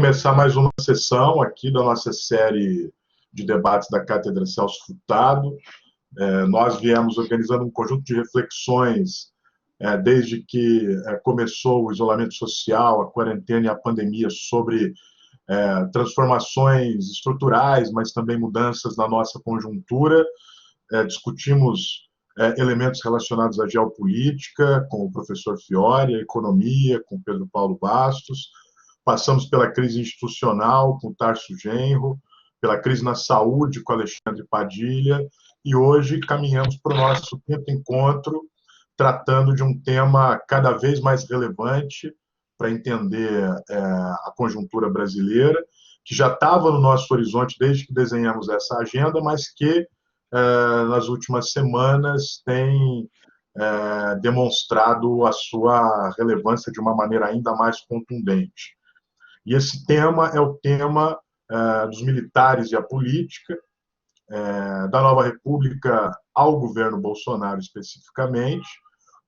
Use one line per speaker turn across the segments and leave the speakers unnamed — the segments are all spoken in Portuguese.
começar mais uma sessão aqui da nossa série de debates da Cátedra Celso Furtado. Nós viemos organizando um conjunto de reflexões desde que começou o isolamento social, a quarentena e a pandemia sobre transformações estruturais, mas também mudanças na nossa conjuntura. Discutimos elementos relacionados à geopolítica, com o professor Fiore, a economia, com Pedro Paulo Bastos. Passamos pela crise institucional, com Tarso Genro, pela crise na saúde, com Alexandre Padilha, e hoje caminhamos para o nosso quinto encontro, tratando de um tema cada vez mais relevante para entender a conjuntura brasileira, que já estava no nosso horizonte desde que desenhamos essa agenda, mas que nas últimas semanas tem demonstrado a sua relevância de uma maneira ainda mais contundente. E esse tema é o tema dos militares e a política, da nova república ao governo Bolsonaro especificamente.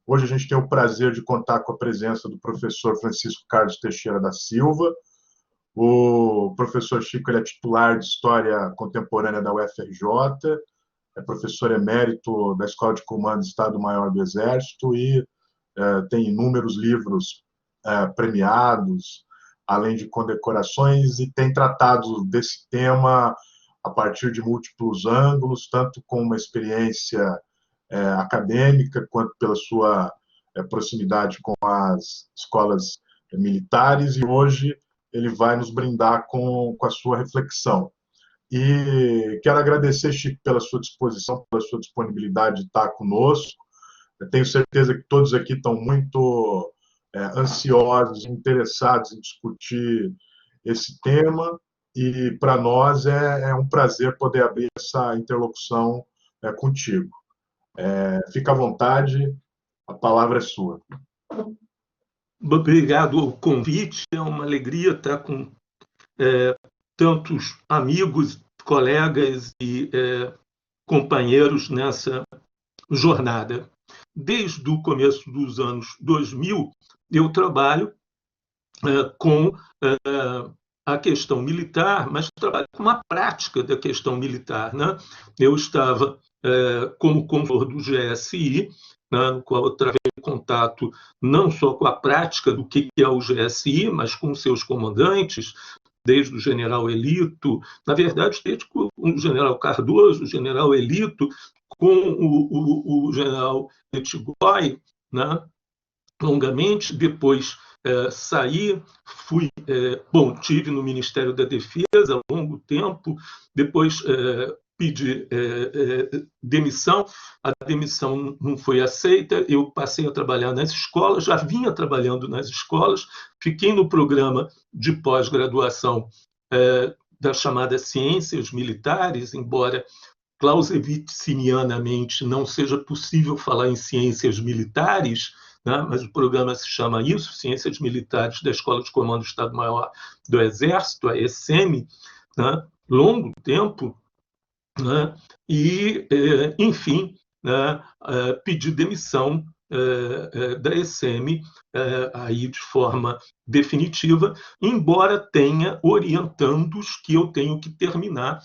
Hoje a gente tem o prazer de contar com a presença do professor Francisco Carlos Teixeira da Silva. O professor Chico ele é titular de História Contemporânea da UFRJ, é professor emérito da Escola de Comando do Estado-Maior do Exército e tem inúmeros livros premiados, além de condecorações, e tem tratado desse tema a partir de múltiplos ângulos, tanto com uma experiência acadêmica, quanto pela sua proximidade com as escolas militares, e hoje ele vai nos brindar com a sua reflexão. E quero agradecer, Chico, pela sua disposição, pela sua disponibilidade de estar conosco. Eu tenho certeza que todos aqui estão muito ansiosos, interessados em discutir esse tema, e para nós é um prazer poder abrir essa interlocução contigo. Fica à vontade, a palavra é sua.
Obrigado ao convite, é uma alegria estar com tantos amigos, colegas e companheiros nessa jornada. Desde o começo dos anos 2000, eu trabalho com a questão militar, mas trabalho com uma prática da questão militar, né? Eu estava como consultor do GSI, né, no qual eu travei contato não só com a prática do que é o GSI, mas com seus comandantes, desde o general Elito, na verdade, desde o general Cardoso, o general Elito, com o general Etgói, né, longamente. Depois saí, tive no Ministério da Defesa há longo tempo, depois pedi demissão, a demissão não foi aceita, eu passei a trabalhar nas escolas, já vinha trabalhando nas escolas, fiquei no programa de pós-graduação da chamada Ciências Militares, embora clausewitzianamente não seja possível falar em ciências militares, né, mas o programa se chama isso, Ciências Militares da Escola de Comando do Estado-Maior do Exército, a ECEM, né, longo tempo, né, e, enfim, né, pedi demissão da ECEM aí de forma definitiva, embora tenha orientandos que eu tenho que terminar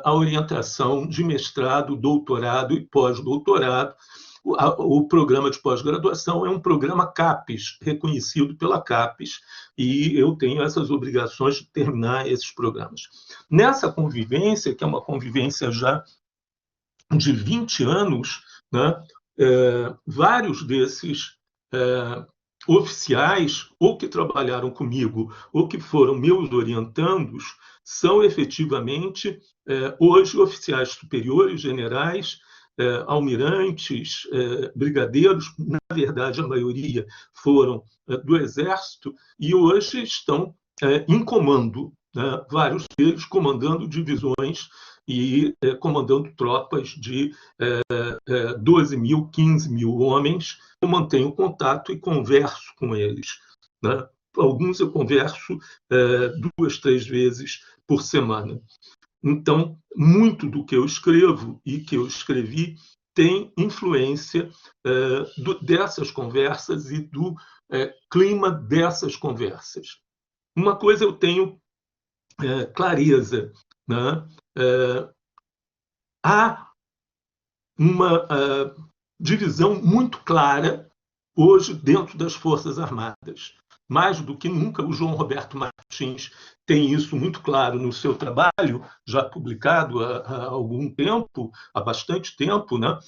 a orientação de mestrado, doutorado e pós-doutorado. O programa de pós-graduação é um programa CAPES, reconhecido pela CAPES, e eu tenho essas obrigações de terminar esses programas. Nessa convivência, que é uma convivência já de 20 anos, né, vários desses oficiais, ou que trabalharam comigo, ou que foram meus orientandos, são efetivamente, hoje, oficiais superiores, generais, almirantes, brigadeiros, na verdade, a maioria foram do Exército, e hoje estão em comando, né, vários deles comandando divisões e comandando tropas de 12 mil, 15 mil homens. Eu mantenho contato e converso com eles, né? Alguns eu converso 2, 3 vezes por semana. Então, muito do que eu escrevo e que eu escrevi tem influência dessas conversas e do clima dessas conversas. Uma coisa eu tenho clareza, né? Há uma divisão muito clara hoje dentro das Forças Armadas. Mais do que nunca, o João Roberto Martins tem isso muito claro no seu trabalho, já publicado há algum tempo, há bastante tempo, né?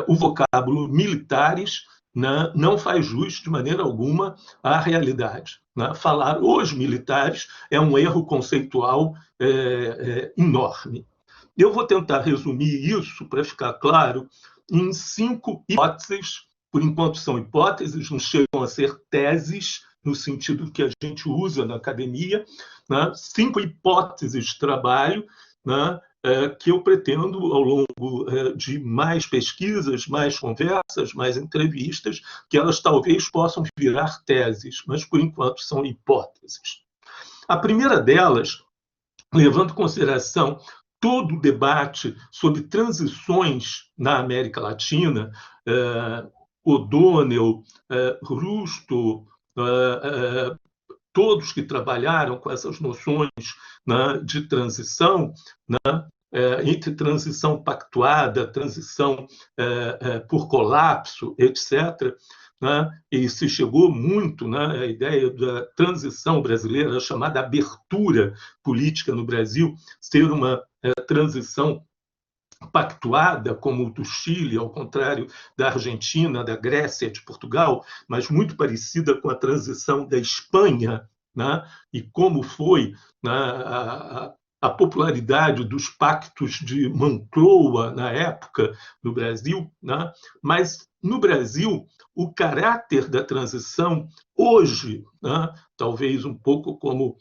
O vocábulo militares, né, não faz jus de maneira alguma à realidade. Né? Falar os militares é um erro conceitual enorme. Eu vou tentar resumir isso, para ficar claro, em 5 hipóteses. Por enquanto são hipóteses, não chegam a ser teses, no sentido que a gente usa na academia, né? 5 hipóteses de trabalho, né? Que eu pretendo, ao longo de mais pesquisas, mais conversas, mais entrevistas, que elas talvez possam virar teses, mas por enquanto são hipóteses. A primeira delas, levando em consideração todo o debate sobre transições na América Latina, O'Donnell, Rusto, todos que trabalharam com essas noções, né, de transição, né, entre transição pactuada, transição por colapso, etc., né, e se chegou muito, né, a ideia da transição brasileira, a chamada abertura política no Brasil, ser uma transição pactuada, como o do Chile, ao contrário da Argentina, da Grécia, de Portugal, mas muito parecida com a transição da Espanha, né? E como foi, né, a popularidade dos pactos de Moncloa na época no Brasil, né? Mas no Brasil o caráter da transição hoje, né, talvez um pouco como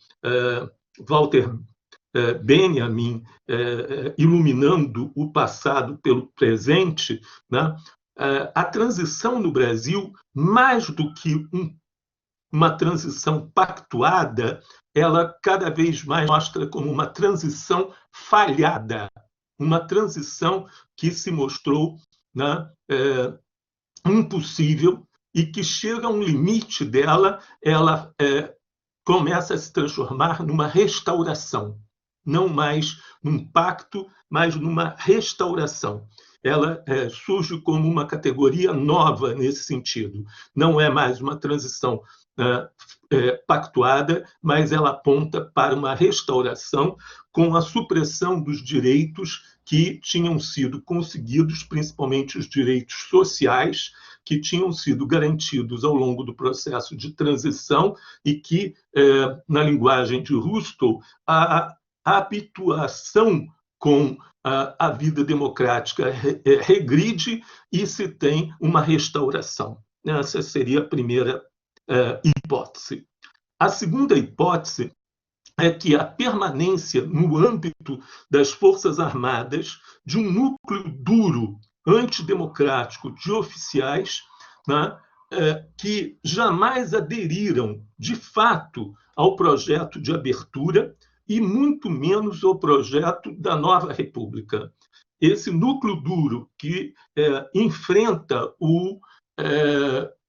Walter Benjamin iluminando o passado pelo presente, né? A transição no Brasil, mais do que uma transição pactuada, ela cada vez mais mostra como uma transição falhada, uma transição que se mostrou, né, impossível e que chega a um limite dela, ela começa a se transformar numa restauração, não mais num pacto, mas numa restauração. Ela surge como uma categoria nova nesse sentido. Não é mais uma transição pactuada, mas ela aponta para uma restauração com a supressão dos direitos que tinham sido conseguidos, principalmente os direitos sociais, que tinham sido garantidos ao longo do processo de transição e que, na linguagem de Rusto, a habituação com a vida democrática regride e se tem uma restauração. Essa seria a primeira hipótese. A segunda hipótese é que a permanência no âmbito das Forças Armadas de um núcleo duro, antidemocrático, de oficiais, né, que jamais aderiram, de fato, ao projeto de abertura e muito menos ao projeto da nova república. Esse núcleo duro que enfrenta o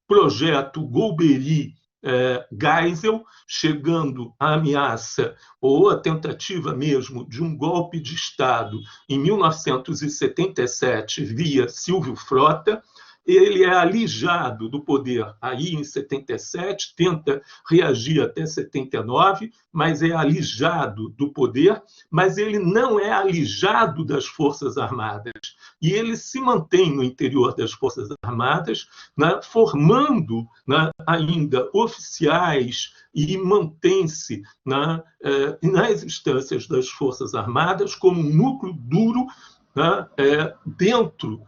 projeto Golbery-Geisel, chegando à ameaça ou à tentativa mesmo de um golpe de Estado em 1977 via Silvio Frota. Ele é alijado do poder aí em 77, tenta reagir até 79, mas é alijado do poder, mas ele não é alijado das Forças Armadas. E ele se mantém no interior das Forças Armadas, né, formando, né, ainda oficiais e mantém-se, né, nas instâncias das Forças Armadas como um núcleo duro, né, dentro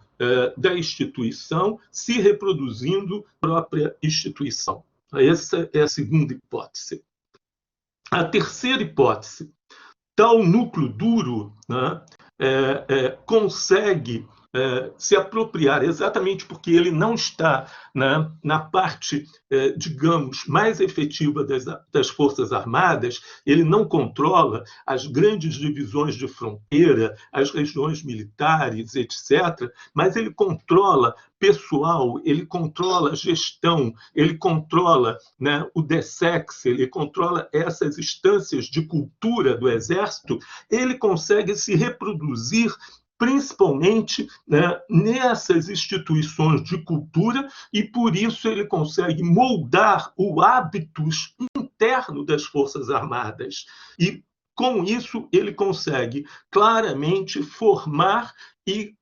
da instituição, se reproduzindo a própria instituição. Essa é a segunda hipótese. A terceira hipótese, tal núcleo duro, né, consegue se apropriar, exatamente porque ele não está na parte, digamos, mais efetiva das Forças Armadas, ele não controla as grandes divisões de fronteira, as regiões militares, etc., mas ele controla pessoal, ele controla a gestão, ele controla, o DSEX, ele controla essas instâncias de cultura do Exército, ele consegue se reproduzir principalmente nessas instituições de cultura, e por isso ele consegue moldar o hábitos interno das Forças Armadas. E, com isso, ele consegue claramente formar e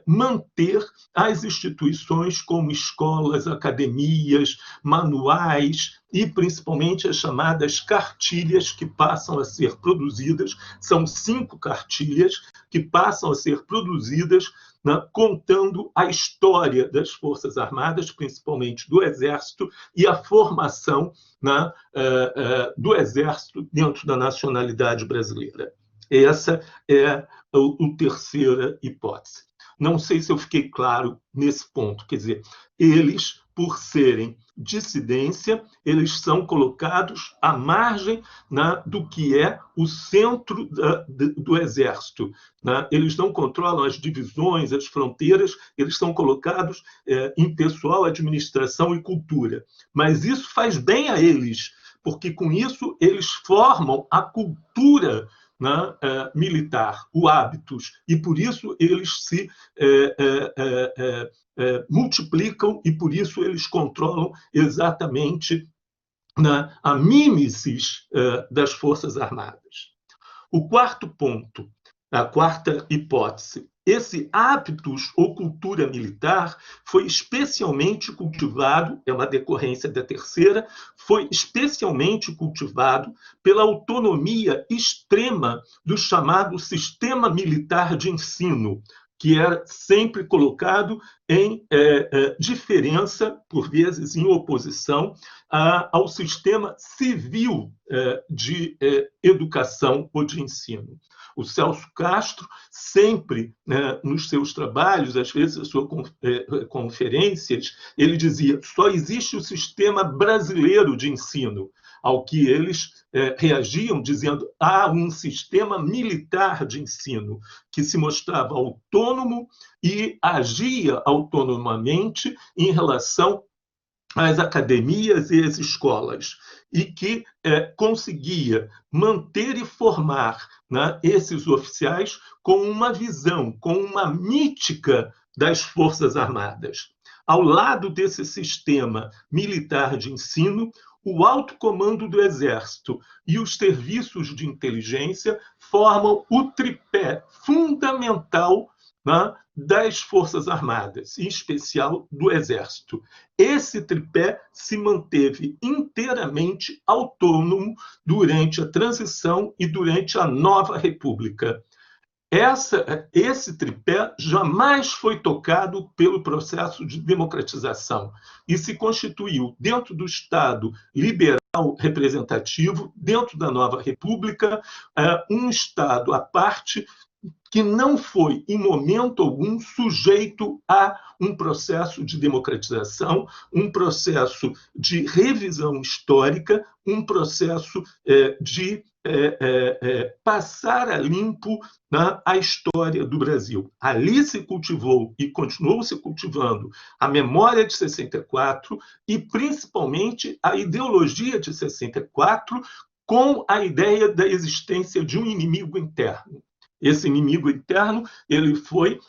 manter as instituições como escolas, academias, manuais e, principalmente, as chamadas cartilhas que passam a ser produzidas. São 5 cartilhas que passam a ser produzidas contando a história das Forças Armadas, principalmente do Exército, e a formação do Exército dentro da nacionalidade brasileira. Essa é a terceira hipótese. Não sei se eu fiquei claro nesse ponto. Quer dizer, eles, por serem dissidência, eles são colocados à margem do que é o centro do Exército. Eles não controlam as divisões, as fronteiras, eles são colocados em pessoal, administração e cultura. Mas isso faz bem a eles, porque com isso eles formam a cultura militar, o hábitos, e por isso eles se multiplicam e por isso eles controlam exatamente a mímesis das Forças Armadas. O quarto ponto, a quarta hipótese, esse hábitos ou cultura militar foi especialmente cultivado, é uma decorrência da terceira, foi especialmente cultivado pela autonomia extrema do chamado sistema militar de ensino, que era sempre colocado em diferença, por vezes em oposição, ao sistema civil de educação ou de ensino. O Celso Castro, sempre, nos seus trabalhos, às vezes nas suas conferências, ele dizia: só existe o sistema brasileiro de ensino, ao que eles reagiam dizendo: há um sistema militar de ensino que se mostrava autônomo e agia autonomamente em relação às academias e às escolas, e que conseguia manter e formar esses oficiais com uma visão, com uma mítica das Forças Armadas. Ao lado desse sistema militar de ensino, o alto comando do Exército e os serviços de inteligência formam o tripé fundamental das Forças Armadas, em especial do Exército. Esse tripé se manteve inteiramente autônomo durante a transição e durante a nova República. Esse tripé jamais foi tocado pelo processo de democratização e se constituiu dentro do Estado liberal representativo, dentro da nova República, um Estado à parte que não foi, em momento algum, sujeito a um processo de democratização, um processo de revisão histórica, um processo de passar a limpo a história do Brasil. Ali se cultivou e continuou se cultivando a memória de 64 e, principalmente, a ideologia de 64 com a ideia da existência de um inimigo interno. Esse inimigo interno ele foi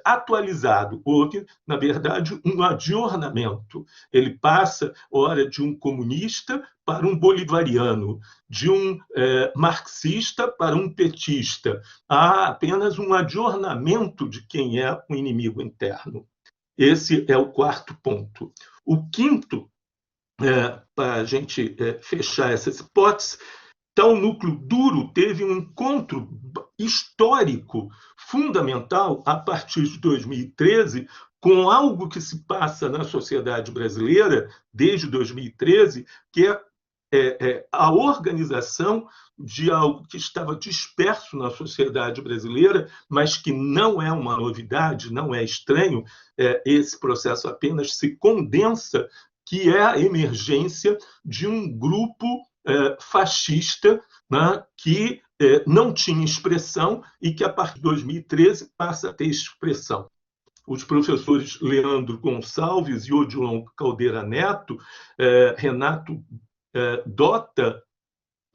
atualizado. Houve, na verdade, um adornamento. Ele passa, ora, de um comunista para um bolivariano, de um marxista para um petista. Há apenas um adornamento de quem é o inimigo interno. Esse é o quarto ponto. O quinto, para a gente fechar essas hipóteses, tal núcleo duro teve um encontro histórico fundamental a partir de 2013 com algo que se passa na sociedade brasileira desde 2013, que é a organização de algo que estava disperso na sociedade brasileira, mas que não é uma novidade, não é estranho, esse processo apenas se condensa, que é a emergência de um grupo fascista, né, que não tinha expressão e que, a partir de 2013, passa a ter expressão. Os professores Leandro Gonçalves e Odilon Caldeira Neto, Renato Dota,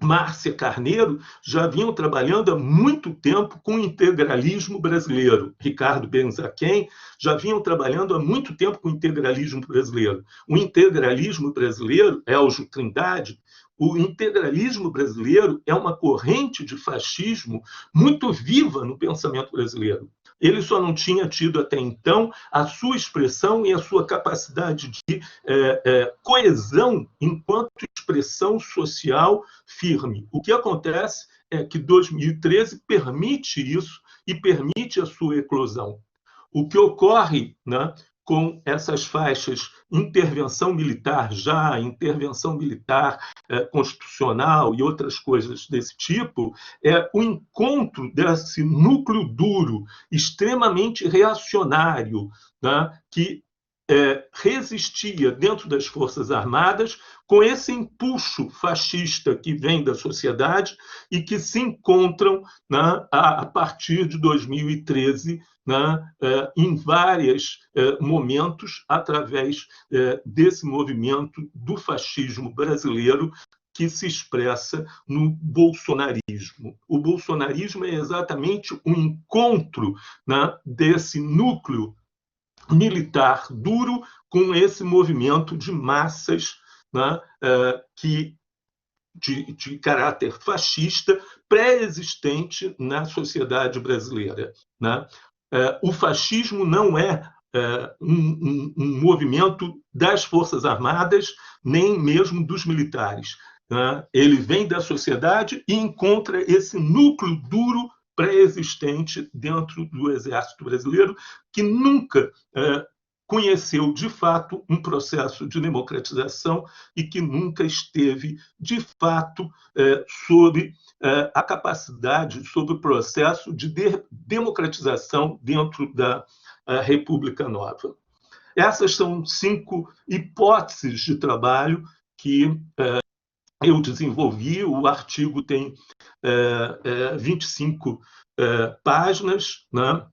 Márcia Carneiro, já vinham trabalhando há muito tempo com o integralismo brasileiro. Ricardo Benzaquem já vinham trabalhando há muito tempo com o integralismo brasileiro. O integralismo brasileiro, Elgio Trindade, o integralismo brasileiro é uma corrente de fascismo muito viva no pensamento brasileiro. Ele só não tinha tido até então a sua expressão e a sua capacidade de coesão enquanto expressão social firme. O que acontece é que 2013 permite isso e permite a sua eclosão. O que ocorre, né, com essas faixas intervenção militar intervenção militar constitucional e outras coisas desse tipo, é o encontro desse núcleo duro, extremamente reacionário, né, que resistia dentro das Forças Armadas com esse empuxo fascista que vem da sociedade e que se encontram, né, a partir de 2013, né, em vários momentos, através desse movimento do fascismo brasileiro que se expressa no bolsonarismo. O bolsonarismo é exatamente um encontro, né, desse núcleo militar duro com esse movimento de massas, né, de caráter fascista pré-existente na sociedade brasileira, né? O fascismo não é um movimento das Forças Armadas, nem mesmo dos militares, né? Ele vem da sociedade e encontra esse núcleo duro pré-existente dentro do Exército Brasileiro, que nunca conheceu, de fato, um processo de democratização e que nunca esteve, de fato, sob a capacidade, sob o processo de democratização dentro da República Nova. Essas são 5 hipóteses de trabalho que eu desenvolvi. O artigo tem 25 páginas, né?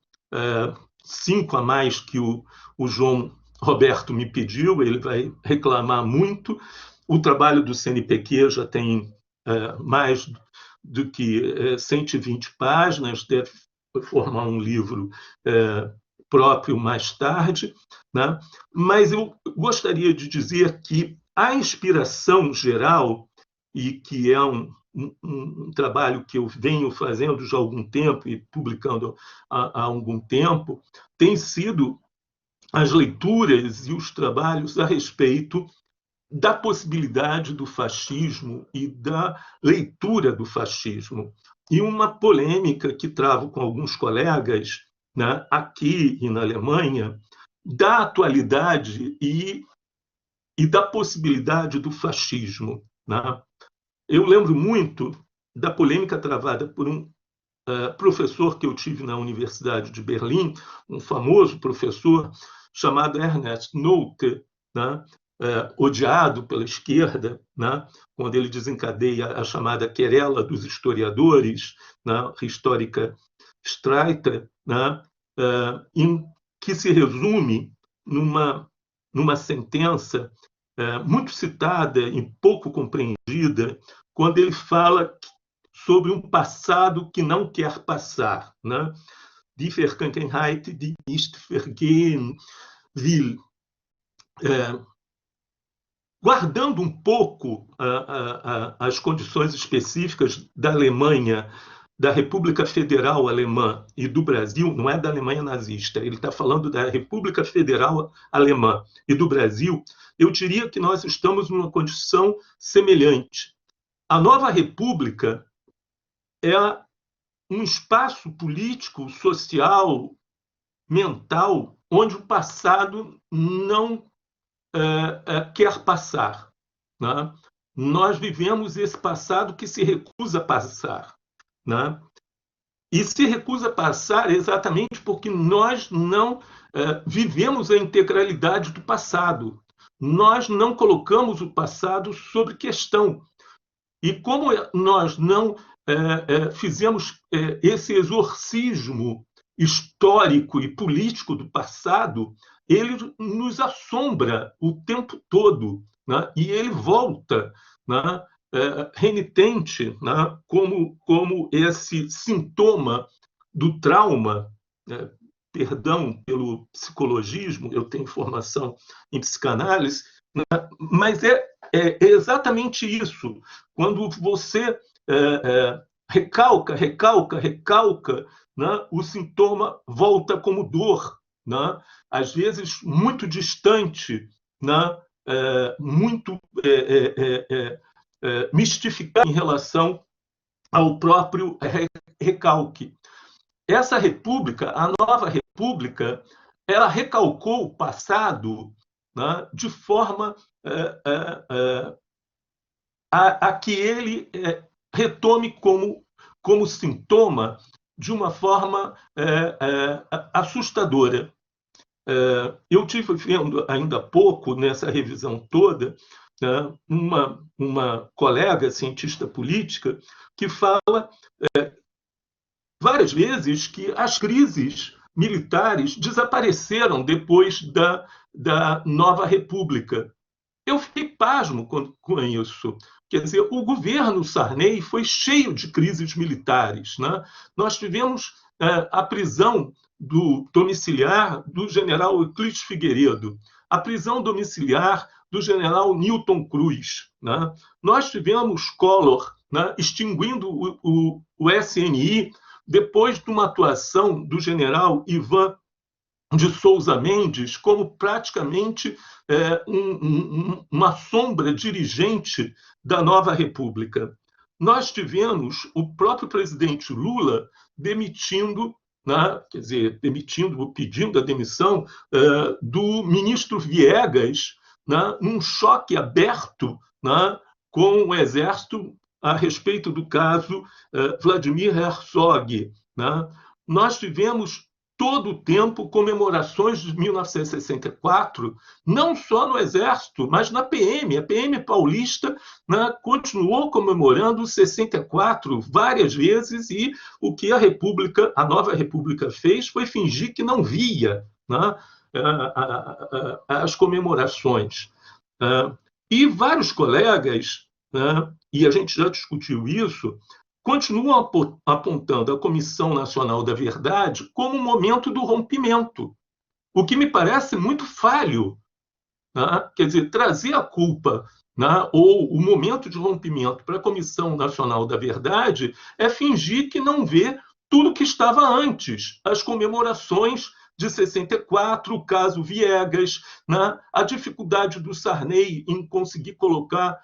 5 a mais que o João Roberto me pediu, ele vai reclamar muito. O trabalho do CNPq já tem mais do que 120 páginas, deve formar um livro próprio mais tarde, né? Mas eu gostaria de dizer que a inspiração geral, e que é um trabalho que eu venho fazendo já há algum tempo e publicando há algum tempo, tem sido as leituras e os trabalhos a respeito da possibilidade do fascismo e da leitura do fascismo. E uma polêmica que travo com alguns colegas, né, aqui e na Alemanha, da atualidade e da possibilidade do fascismo, né? Eu lembro muito da polêmica travada por um professor que eu tive na Universidade de Berlim, um famoso professor chamado Ernest Nolte, né? Odiado pela esquerda, né? Quando ele desencadeia a chamada querela dos historiadores, né? Histórica Streiter, né? Em que se resume numa sentença muito citada e pouco compreendida, quando ele fala sobre um passado que não quer passar, né? Die Vergangenheit, die nicht vergehen will. Guardando um pouco as condições específicas da Alemanha, da República Federal Alemã e do Brasil, não é da Alemanha nazista, ele está falando da República Federal Alemã e do Brasil, eu diria que nós estamos numa condição semelhante. A nova república é um espaço político, social, mental, onde o passado não quer passar, né? nós vivemos esse passado que se recusa a passar, né? E se recusa a passar exatamente porque nós não vivemos a integralidade do passado. Nós não colocamos o passado sob questão. E como nós não fizemos esse exorcismo histórico e político do passado, ele nos assombra o tempo todo, né? E ele volta, né? Renitente, né? como esse sintoma do trauma, perdão pelo psicologismo, eu tenho formação em psicanálise, né? Mas é exatamente isso. Quando você recalca, né? O sintoma volta como dor, né? Às vezes muito distante, né? Muito mistificado em relação ao próprio recalque. Essa república, a nova república, ela recalcou o passado, né? De forma a que ele retome como sintoma de uma forma assustadora. Eu tive vendo ainda há pouco, nessa revisão toda, uma colega cientista política que fala várias vezes que as crises militares desapareceram depois da nova república. Eu fiquei pasmo com isso. Quer dizer, o governo Sarney foi cheio de crises militares, né? Nós tivemos a prisão domiciliar do general Euclides Figueiredo, a prisão domiciliar do general Newton Cruz, né? Nós tivemos Collor, né, extinguindo o SNI depois de uma atuação do general Ivan de Souza Mendes como praticamente uma sombra dirigente da nova república. Nós tivemos o próprio presidente Lula demitindo, né, quer dizer, pedindo a demissão do ministro Viegas, né, num choque aberto, né, com o Exército a respeito do caso Vladimir Herzog, né? Nós tivemos todo o tempo comemorações de 1964, não só no Exército, mas na PM. A PM paulista, né, continuou comemorando 64 várias vezes, e o que a nova República fez foi fingir que não via, né, as comemorações. E vários colegas, né, e a gente já discutiu isso, continuam apontando a Comissão Nacional da Verdade como um momento do rompimento, o que me parece muito falho, né? Quer dizer, trazer a culpa, né, ou o momento de rompimento para a Comissão Nacional da Verdade é fingir que não vê tudo que estava antes, as comemorações de 64, o caso Viegas, né, a dificuldade do Sarney em conseguir colocar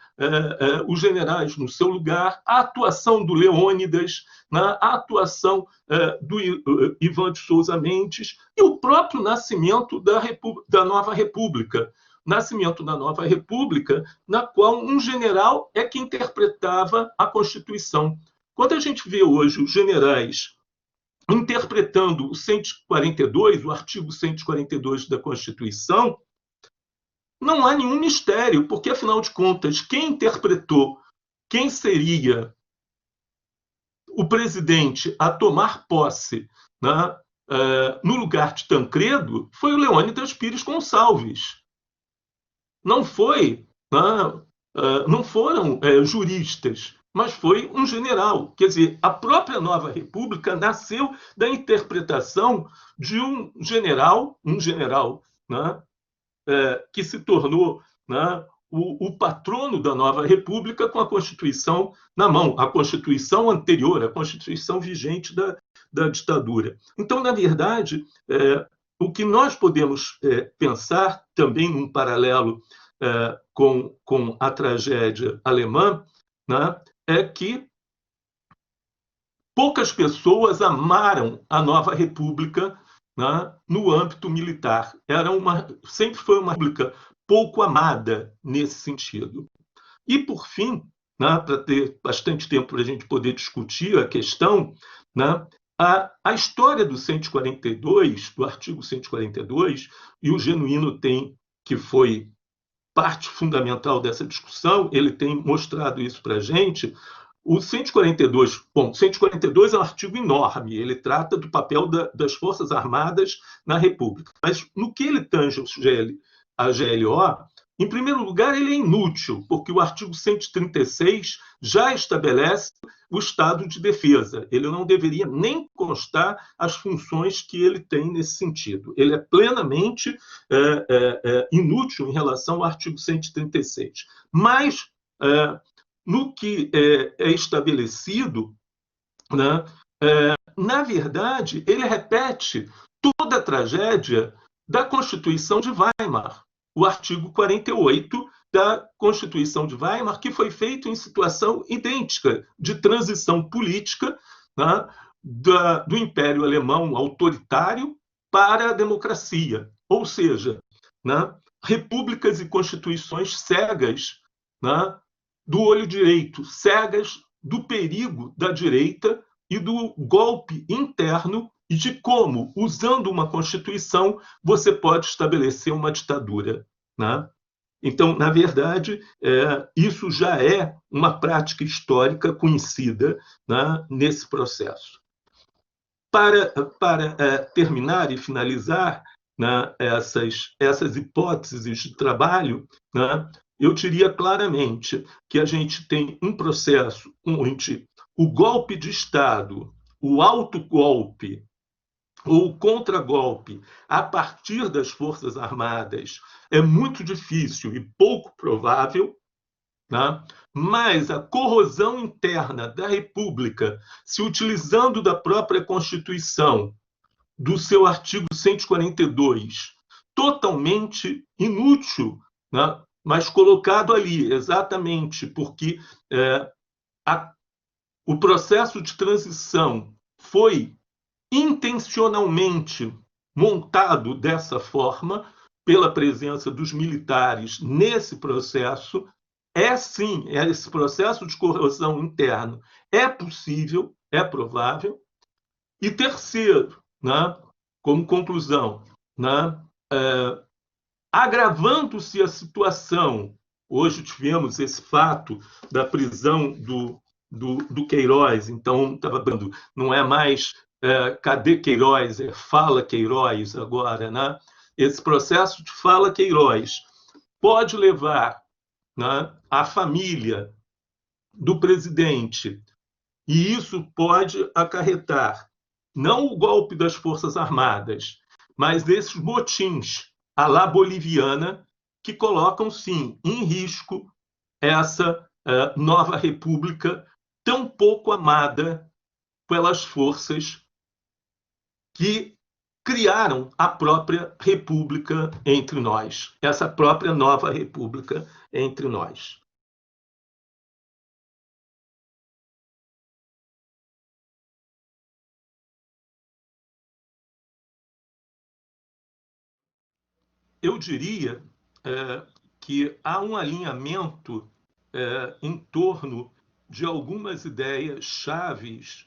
os generais no seu lugar, a atuação do Leônidas, né, a atuação do Ivan de Souza Mendes e o próprio nascimento da nova república. Nascimento da nova república, na qual um general é que interpretava a Constituição. Quando a gente vê hoje os generais interpretando o 142, o artigo 142 da Constituição, não há nenhum mistério, porque, afinal de contas, quem interpretou quem seria o presidente a tomar posse, né, no lugar de Tancredo foi o Leônidas Pires Gonçalves. Não foram juristas, mas foi um general. Quer dizer, a própria nova república nasceu da interpretação de um general, né, que se tornou, né, o patrono da nova república com a Constituição na mão, a Constituição anterior, a Constituição vigente da ditadura. Então, na verdade, o que nós podemos pensar, também num paralelo com a tragédia alemã, né, é que poucas pessoas amaram a nova república, né, no âmbito militar. Sempre foi uma república pouco amada nesse sentido. E, por fim, né, para ter bastante tempo para a gente poder discutir a questão, né, a história do 142, do artigo 142, e o Genuíno tem, que foi parte fundamental dessa discussão, ele tem mostrado isso para a gente. O 142, bom, 142 é um artigo enorme, ele trata do papel das Forças Armadas na República. Mas no que ele tange a GLO, em primeiro lugar, ele é inútil, porque o artigo 136 já estabelece o estado de defesa. Ele não deveria nem constar as funções que ele tem nesse sentido. Ele é plenamente inútil em relação ao artigo 136. Mas, no que é estabelecido, né, na verdade, ele repete toda a tragédia da Constituição de Weimar, o artigo 48 da Constituição de Weimar, que foi feito em situação idêntica de transição política, né, do Império Alemão autoritário para a democracia, ou seja, né, repúblicas e constituições cegas, né, do olho direito, cegas do perigo da direita e do golpe interno e de como, usando uma Constituição, você pode estabelecer uma ditadura. Né? Então, na verdade, isso já é uma prática histórica conhecida, né, nesse processo. Para terminar e finalizar, né, essas hipóteses de trabalho, né, eu diria claramente que a gente tem um processo onde o golpe de Estado, o autogolpe ou o contragolpe a partir das Forças Armadas é muito difícil e pouco provável, né? Mas a corrosão interna da República, se utilizando da própria Constituição, do seu artigo 142, totalmente inútil, né? Mas colocado ali exatamente porque o processo de transição foi intencionalmente montado dessa forma, pela presença dos militares nesse processo, sim, esse processo de corrosão interno é possível, é provável. E terceiro, né, como conclusão, né, agravando-se a situação, hoje tivemos esse fato da prisão do Queiroz, então estava falando, não é mais cadê Queiroz, é fala Queiroz agora, né? Esse processo de fala Queiroz pode levar, né, a família do presidente, e isso pode acarretar não o golpe das Forças Armadas, mas esses motins à la boliviana que colocam, sim, em risco essa nova república tão pouco amada pelas forças que criaram a própria república entre nós, essa própria nova república entre nós. Eu diria que há um alinhamento em torno de algumas ideias chaves,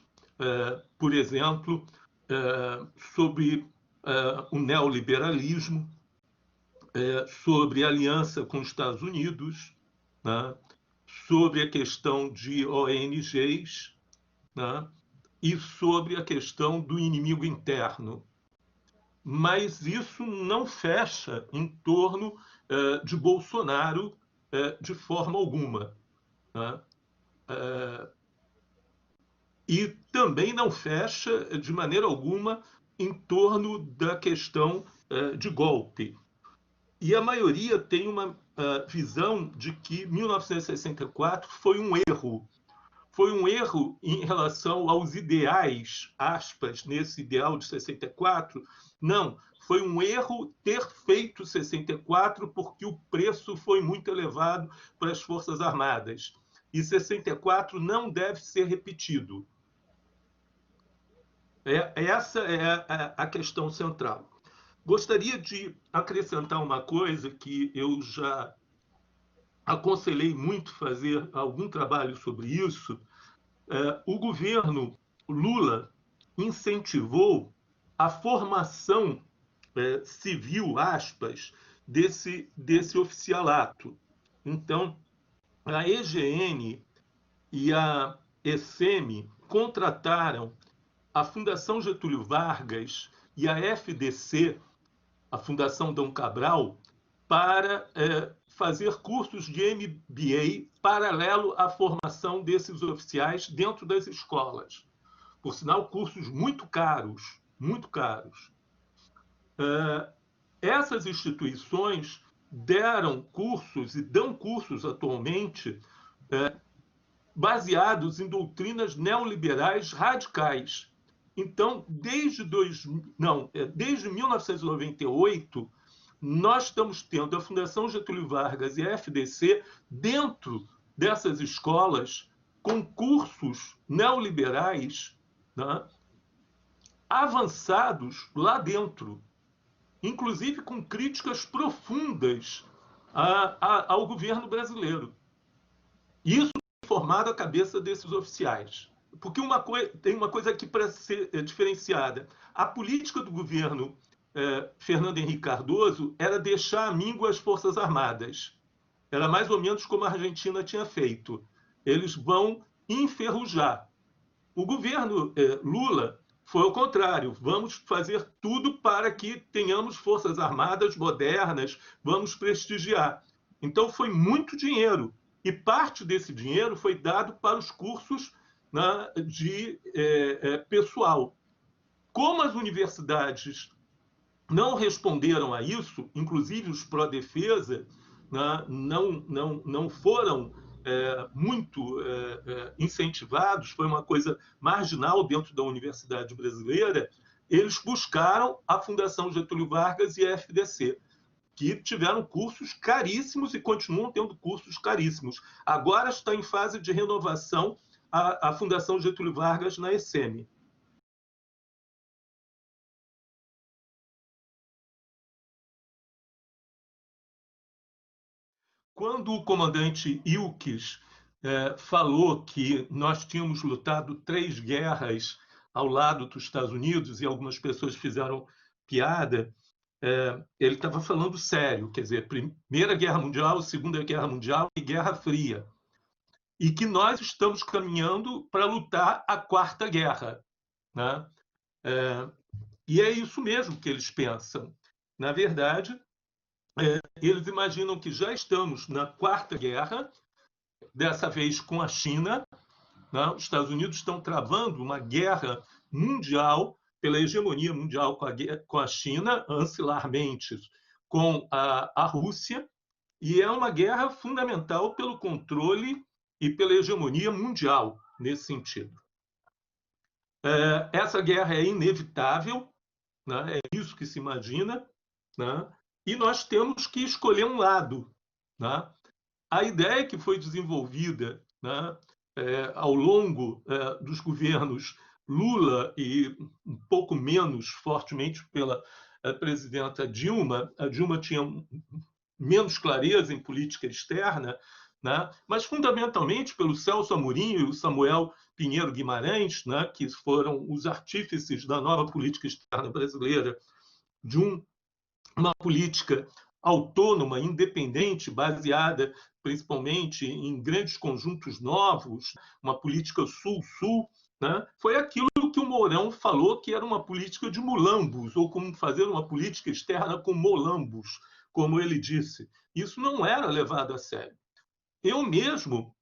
por exemplo, sobre o neoliberalismo, sobre a aliança com os Estados Unidos, né, sobre a questão de ONGs, né, e sobre a questão do inimigo interno. Mas isso não fecha em torno de Bolsonaro de forma alguma. Né? E também não fecha de maneira alguma em torno da questão de golpe. E a maioria tem uma visão de que 1964 foi um erro. Foi um erro em relação aos ideais, aspas, nesse ideal de 64. Não, foi um erro ter feito 64 porque o preço foi muito elevado para as Forças Armadas. E 64 não deve ser repetido. Essa é a questão central. Gostaria de acrescentar uma coisa que eu já aconselhei muito fazer algum trabalho sobre isso, o governo Lula incentivou a formação civil, aspas, desse oficialato. Então, a EGN e a ECM contrataram a Fundação Getúlio Vargas e a FDC, a Fundação Dom Cabral, para fazer cursos de MBA paralelo à formação desses oficiais dentro das escolas. Por sinal, cursos muito caros, muito caros. Essas instituições deram cursos e dão cursos atualmente baseados em doutrinas neoliberais radicais. Então, desde 1998, nós estamos tendo a Fundação Getúlio Vargas e a FDC dentro dessas escolas com cursos neoliberais, né, avançados lá dentro, inclusive com críticas profundas ao governo brasileiro. Isso tem formado a cabeça desses oficiais. Porque tem uma coisa aqui para ser diferenciada. A política do governo Fernando Henrique Cardoso era deixar à míngua as Forças Armadas. Era mais ou menos como a Argentina tinha feito. Eles vão enferrujar. O governo Lula foi ao contrário. Vamos fazer tudo para que tenhamos Forças Armadas modernas, vamos prestigiar. Então foi muito dinheiro. E parte desse dinheiro foi dado para os cursos, né, de pessoal. Como as universidades não responderam a isso, inclusive os pró-defesa, né, não foram muito incentivados, foi uma coisa marginal dentro da universidade brasileira, eles buscaram a Fundação Getúlio Vargas e a FDC, que tiveram cursos caríssimos e continuam tendo cursos caríssimos. Agora está em fase de renovação a Fundação Getúlio Vargas na ECM. Quando o comandante Ilques falou que nós tínhamos lutado 3 guerras ao lado dos Estados Unidos, e algumas pessoas fizeram piada, ele estava falando sério, quer dizer, Primeira Guerra Mundial, Segunda Guerra Mundial e Guerra Fria. E que nós estamos caminhando para lutar a Quarta Guerra, né? E é isso mesmo que eles pensam. Na verdade, eles imaginam que já estamos na Quarta Guerra, dessa vez com a China, né? Os Estados Unidos estão travando uma guerra mundial pela hegemonia mundial com a China, ancilarmente com a Rússia, e é uma guerra fundamental pelo controle e pela hegemonia mundial nesse sentido. Essa guerra é inevitável, né? É isso que se imagina, né? E nós temos que escolher um lado, né? A ideia que foi desenvolvida, né, ao longo dos governos Lula e um pouco menos fortemente pela presidenta Dilma, a Dilma tinha menos clareza em política externa, né, mas fundamentalmente pelo Celso Amorim e o Samuel Pinheiro Guimarães, né, que foram os artífices da nova política externa brasileira, de uma política autônoma, independente, baseada principalmente em grandes conjuntos novos, uma política sul-sul, né? Foi aquilo que o Mourão falou que era uma política de mulambos, ou como fazer uma política externa com molambos, como ele disse. Isso não era levado a sério. Eu mesmo,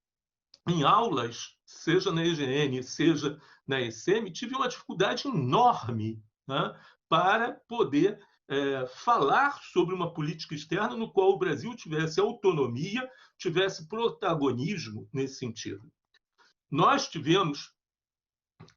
em aulas, seja na EGN, seja na ECM, tive uma dificuldade enorme, né, para poder falar sobre uma política externa no qual o Brasil tivesse autonomia, tivesse protagonismo nesse sentido. Nós tivemos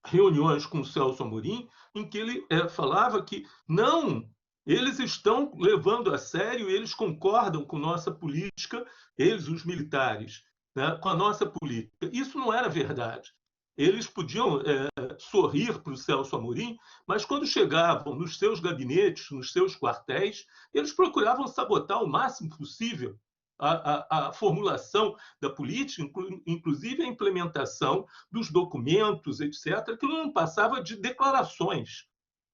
reuniões com o Celso Amorim em que ele falava que não, eles estão levando a sério, eles concordam com nossa política, eles, os militares, né, com a nossa política. Isso não era verdade. Eles podiam sorrir para o Celso Amorim, mas quando chegavam nos seus gabinetes, nos seus quartéis, eles procuravam sabotar o máximo possível a formulação da política, inclusive a implementação dos documentos, etc., aquilo não passava de declarações.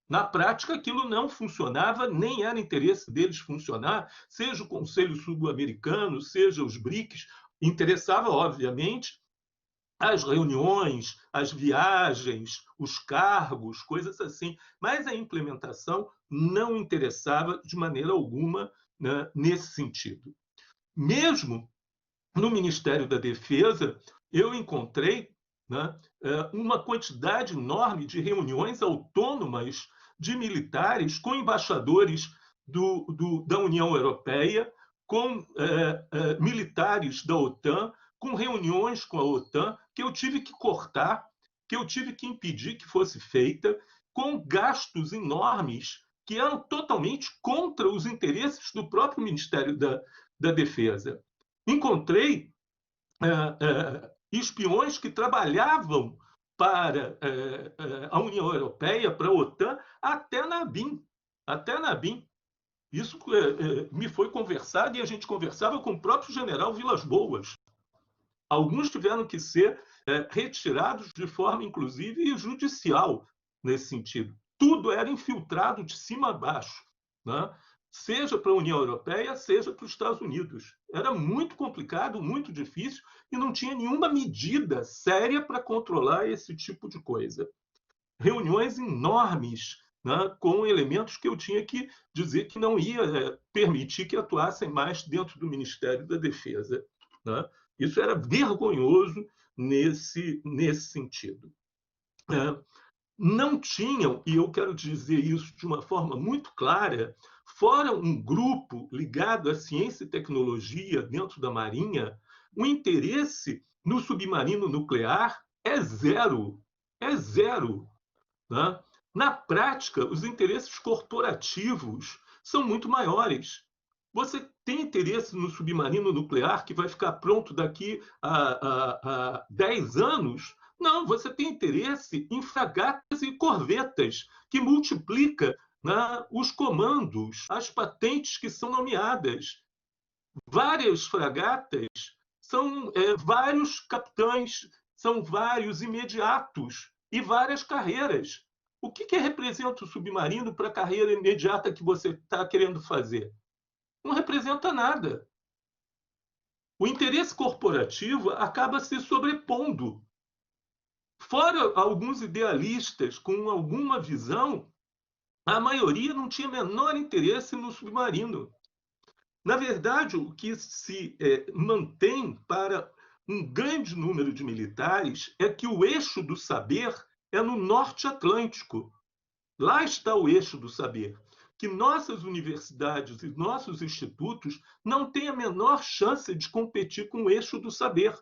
Na prática, aquilo não funcionava, nem era interesse deles funcionar, seja o Conselho Sul-Americano, seja os BRICS, interessava, obviamente, as reuniões, as viagens, os cargos, coisas assim, mas a implementação não interessava de maneira alguma, né, nesse sentido. Mesmo no Ministério da Defesa, eu encontrei, né, uma quantidade enorme de reuniões autônomas de militares com embaixadores da União Europeia, com militares da OTAN, com reuniões com a OTAN, que eu tive que cortar, que eu tive que impedir que fosse feita, com gastos enormes que eram totalmente contra os interesses do próprio Ministério da Defesa. Encontrei espiões que trabalhavam para a União Europeia, para a OTAN, até na ABIN. Até na ABIN. Isso me foi conversado e a gente conversava com o próprio general Vilas Boas. Alguns tiveram que ser retirados de forma, inclusive, judicial, nesse sentido. Tudo era infiltrado de cima a baixo, né? Seja para a União Europeia, seja para os Estados Unidos. Era muito complicado, muito difícil, e não tinha nenhuma medida séria para controlar esse tipo de coisa. Reuniões enormes, né, com elementos que eu tinha que dizer que não ia permitir que atuassem mais dentro do Ministério da Defesa, né? Isso era vergonhoso nesse sentido. Não tinham, e eu quero dizer isso de uma forma muito clara, fora um grupo ligado à ciência e tecnologia dentro da Marinha, o interesse no submarino nuclear é zero. É zero. Né? Na prática, os interesses corporativos são muito maiores. Você tem interesse no submarino nuclear que vai ficar pronto daqui a 10 anos? Não, você tem interesse em fragatas e corvetas, que multiplica, né, os comandos, as patentes que são nomeadas. Várias fragatas são vários capitães, são vários imediatos e várias carreiras. O que representa o submarino para a carreira imediata que você está querendo fazer? Não representa nada. O interesse corporativo acaba se sobrepondo. Fora alguns idealistas com alguma visão, a maioria não tinha menor interesse no submarino. Na verdade, o que se mantém para um grande número de militares é que o eixo do saber é no Norte Atlântico. Lá está o eixo do saber. Que nossas universidades e nossos institutos não têm a menor chance de competir com o eixo do saber.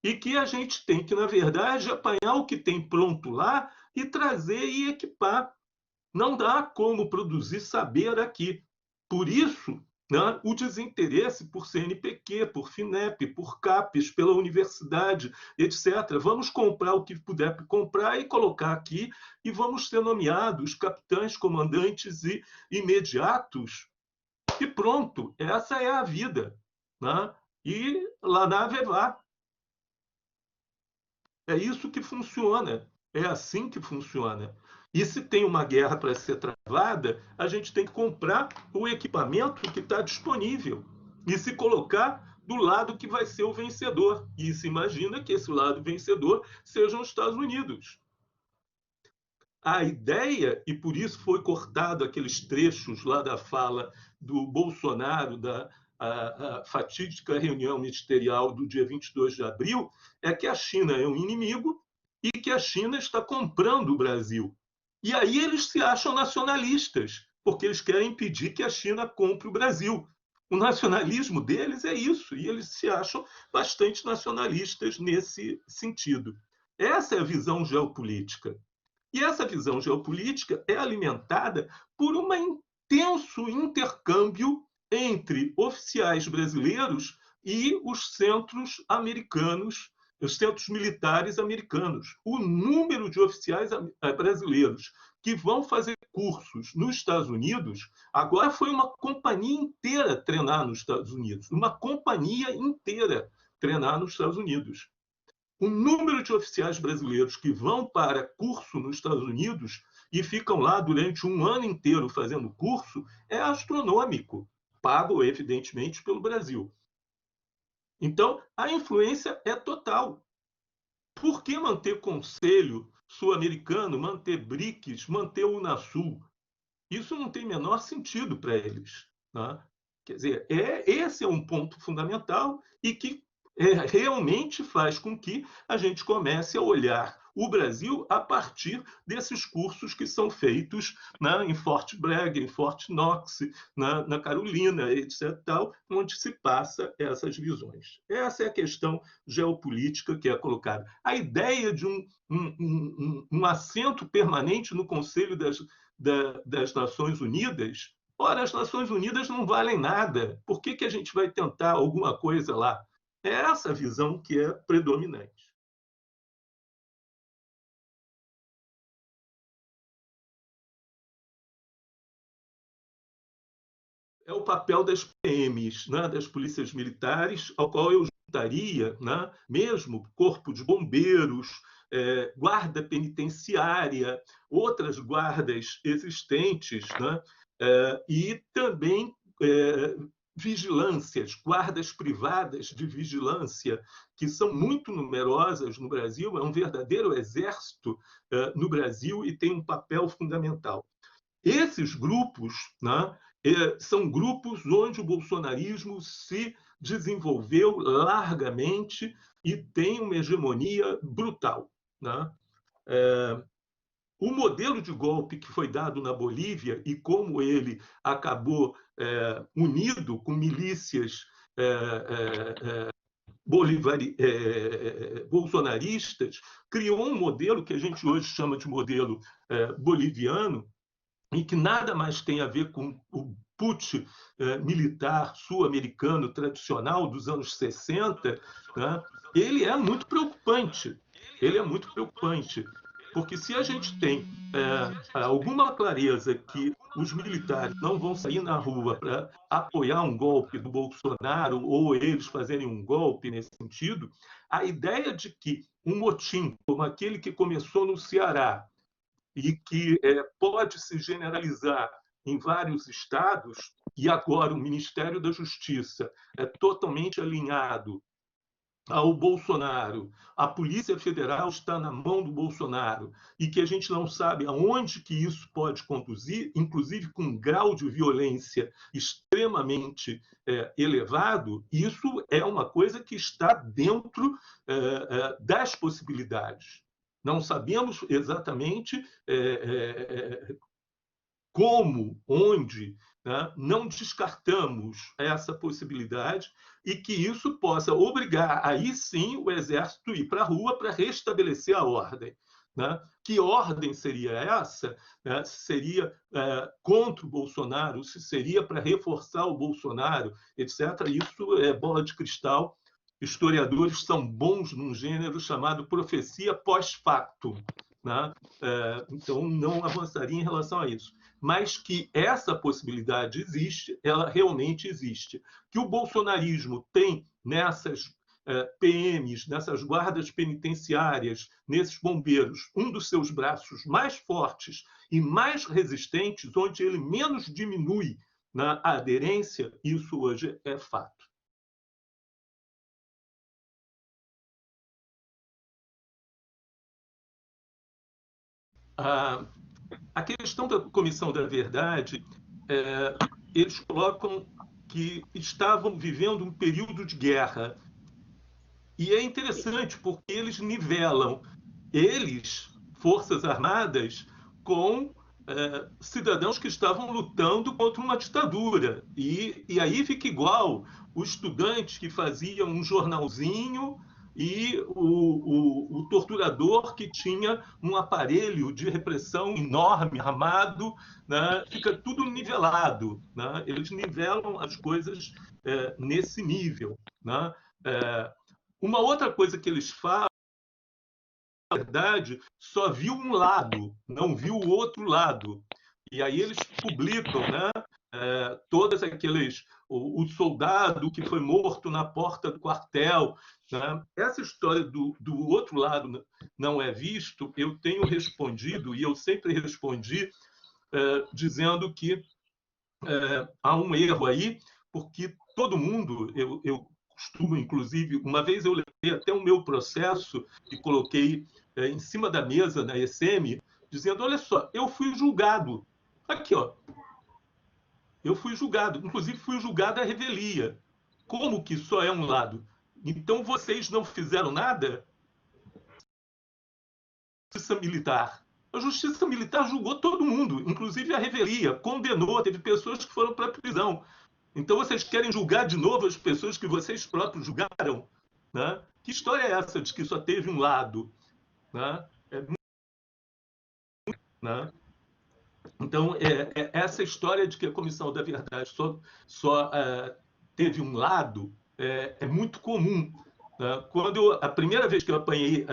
E que a gente tem que, na verdade, apanhar o que tem pronto lá e trazer e equipar. Não dá como produzir saber aqui. Por isso, né, o desinteresse por CNPq, por FINEP, por CAPES, pela universidade, etc. Vamos comprar o que puder comprar e colocar aqui e vamos ser nomeados capitães, comandantes e imediatos. E pronto, essa é a vida. Né? E lá na Avevá. É isso que funciona. É assim que funciona. E se tem uma guerra para ser travada, a gente tem que comprar o equipamento que está disponível e se colocar do lado que vai ser o vencedor. E se imagina que esse lado vencedor sejam os Estados Unidos. A ideia, e por isso foi cortado aqueles trechos lá da fala do Bolsonaro, a fatídica reunião ministerial do dia 22 de abril, é que a China é um inimigo e que a China está comprando o Brasil. E aí eles se acham nacionalistas, porque eles querem impedir que a China compre o Brasil. O nacionalismo deles é isso, e eles se acham bastante nacionalistas nesse sentido. Essa é a visão geopolítica. E essa visão geopolítica é alimentada por um intenso intercâmbio entre oficiais brasileiros e os centros americanos, os centros militares americanos. O número de oficiais brasileiros que vão fazer cursos nos Estados Unidos. Agora foi uma companhia inteira treinar nos Estados Unidos, uma companhia inteira treinar nos Estados Unidos. O número de oficiais brasileiros que vão para curso nos Estados Unidos e ficam lá durante um ano inteiro fazendo curso é astronômico, pago, evidentemente, pelo Brasil. Então, a influência é total. Por que manter Conselho Sul-Americano, manter BRICS, manter o Unasul? Isso não tem menor sentido para eles. Né? Quer dizer, esse é um ponto fundamental e que realmente faz com que a gente comece a olhar o Brasil a partir desses cursos que são feitos, né, em Fort Bragg, em Fort Knox, na Carolina, etc., tal, onde se passa essas visões. Essa é a questão geopolítica que é colocada. A ideia de um assento permanente no Conselho das Nações Unidas, ora, as Nações Unidas não valem nada. Por que a gente vai tentar alguma coisa lá? É essa visão que é predominante. É o papel das PMs, né, das polícias militares, ao qual eu juntaria, né, mesmo Corpo de Bombeiros, guarda penitenciária, outras guardas existentes, né, e também vigilâncias, guardas privadas de vigilância, que são muito numerosas no Brasil, é um verdadeiro exército no Brasil e tem um papel fundamental. Esses grupos, né, são grupos onde o bolsonarismo se desenvolveu largamente e tem uma hegemonia brutal. Né? O modelo de golpe que foi dado na Bolívia e como ele acabou unido com milícias bolsonaristas, criou um modelo que a gente hoje chama de modelo boliviano, e que nada mais tem a ver com o putsch militar sul-americano tradicional dos anos 60, né? Ele é muito preocupante. Ele é muito preocupante, porque se a gente tem alguma clareza que os militares não vão sair na rua para apoiar um golpe do Bolsonaro ou eles fazerem um golpe nesse sentido, a ideia de que um motim como aquele que começou no Ceará e que pode se generalizar em vários estados, e agora o Ministério da Justiça é totalmente alinhado ao Bolsonaro, a Polícia Federal está na mão do Bolsonaro, e que a gente não sabe aonde que isso pode conduzir, inclusive com um grau de violência extremamente elevado, isso é uma coisa que está dentro das possibilidades. Não sabemos exatamente como, onde, né? Não descartamos essa possibilidade e que isso possa obrigar, aí sim, o Exército a ir para a rua para restabelecer a ordem. Né? Que ordem seria essa? Né? Seria contra o Bolsonaro, se seria para reforçar o Bolsonaro, etc. Isso é bola de cristal. Historiadores são bons num gênero chamado profecia pós-factum. Né? Então, não avançaria em relação a isso. Mas que essa possibilidade existe, ela realmente existe. Que o bolsonarismo tem nessas PMs, nessas guardas penitenciárias, nesses bombeiros, um dos seus braços mais fortes e mais resistentes, onde ele menos diminui na aderência, isso hoje é fato. A questão da Comissão da Verdade, eles colocam que estavam vivendo um período de guerra. E é interessante porque eles nivelam Forças Armadas, com cidadãos que estavam lutando contra uma ditadura. E aí fica igual o estudante que fazia um jornalzinho e o torturador que tinha um aparelho de repressão enorme, armado, né? Fica tudo nivelado. Né? Eles nivelam as coisas nesse nível. Né? Uma outra coisa que eles falam verdade, só viu um lado, não viu o outro lado. E aí eles publicam, né, todas aqueles... O soldado que foi morto na porta do quartel. Né? Essa história do outro lado não é visto, eu tenho respondido, e eu sempre respondi, dizendo que há um erro aí, porque todo mundo, eu costumo, inclusive, uma vez eu levei até o meu processo e coloquei em cima da mesa na ECM, dizendo, olha só, eu fui julgado. Aqui, ó. Eu fui julgado, inclusive fui julgado à revelia. Como que só é um lado? Então vocês não fizeram nada? Justiça militar. A justiça militar julgou todo mundo, inclusive a revelia, condenou, teve pessoas que foram para a prisão. Então vocês querem julgar de novo as pessoas que vocês próprios julgaram? Né? Que história é essa de que só teve um lado? Né? Né? Então, essa história de que a Comissão da Verdade só teve um lado é muito comum. Né? A primeira vez que eu apanhei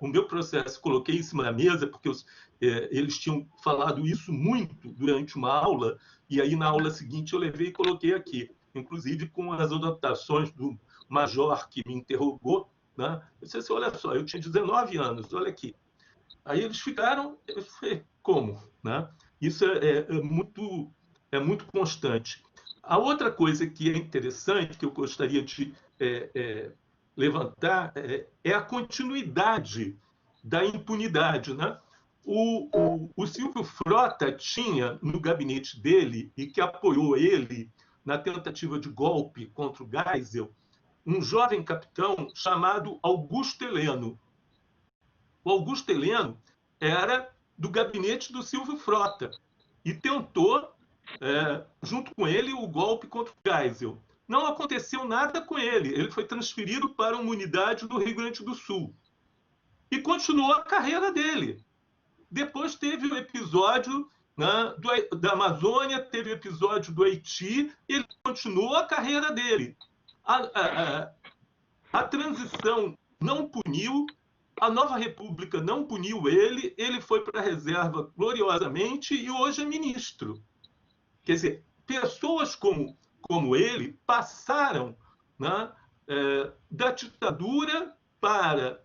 o meu processo, coloquei em cima da mesa, porque eles tinham falado isso muito durante uma aula, e aí na aula seguinte eu levei e coloquei aqui, inclusive com as anotações do major que me interrogou. Né? Eu disse assim, olha só, eu tinha 19 anos, olha aqui. Aí eles ficaram, eu falei, como? Né? Isso é muito constante. A outra coisa que é interessante, que eu gostaria de levantar, é a continuidade da impunidade. Né? O Silvio Frota tinha no gabinete dele, e que apoiou ele na tentativa de golpe contra o Geisel, um jovem capitão chamado Augusto Heleno. O Augusto Heleno era do gabinete do Silvio Frota e tentou, junto com ele, o golpe contra o Geisel. Não aconteceu nada com ele. Ele foi transferido para uma unidade do Rio Grande do Sul e continuou a carreira dele. Depois teve o episódio, né, da Amazônia, teve o episódio do Haiti, e ele continuou a carreira dele. A transição não puniu, a Nova República não puniu ele foi para a reserva gloriosamente e hoje é ministro. Quer dizer, pessoas como ele passaram, né, da ditadura para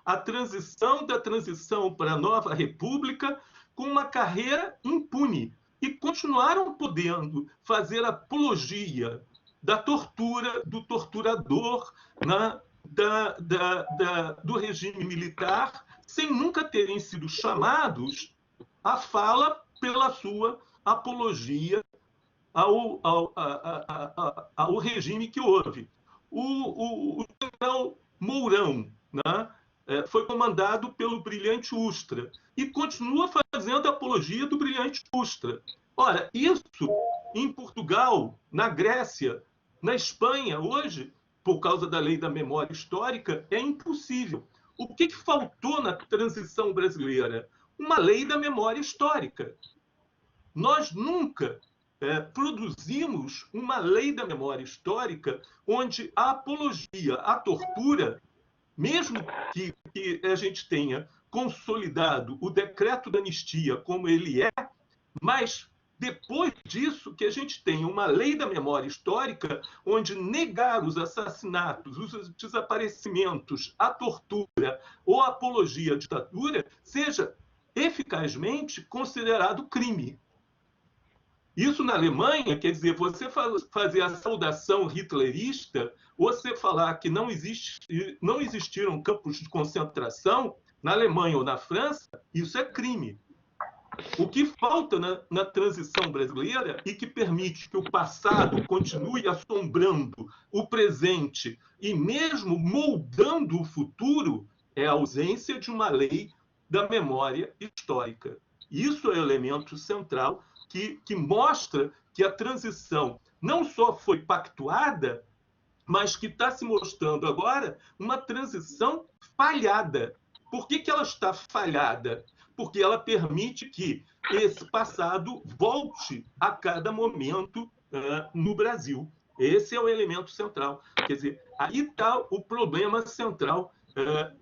a transição, da transição para a Nova República, com uma carreira impune. E continuaram podendo fazer apologia da tortura, do torturador, né, do regime militar, sem nunca terem sido chamados à fala pela sua apologia ao regime que houve. O general Mourão, né, foi comandado pelo Brilhante Ustra e continua fazendo apologia do Brilhante Ustra. Ora, isso em Portugal, na Grécia, na Espanha, hoje, por causa da lei da memória histórica, é impossível. O que faltou na transição brasileira? Uma lei da memória histórica. Nós nunca produzimos uma lei da memória histórica onde a apologia à tortura, mesmo que a gente tenha consolidado o decreto da anistia como ele é, mas depois disso que a gente tenha uma lei da memória histórica onde negar os assassinatos, os desaparecimentos, a tortura ou a apologia à ditadura seja eficazmente considerado crime. Isso na Alemanha, quer dizer, você fazer a saudação hitlerista, você falar que não existiram campos de concentração na Alemanha ou na França, isso é crime. O que falta na transição brasileira e que permite que o passado continue assombrando o presente e mesmo moldando o futuro é a ausência de uma lei da memória histórica. Isso é o elemento central que mostra que a transição não só foi pactuada, mas que está se mostrando agora uma transição falhada. Por que ela está falhada? Porque ela permite que esse passado volte a cada momento no Brasil. Esse é o elemento central. Quer dizer, aí está o problema central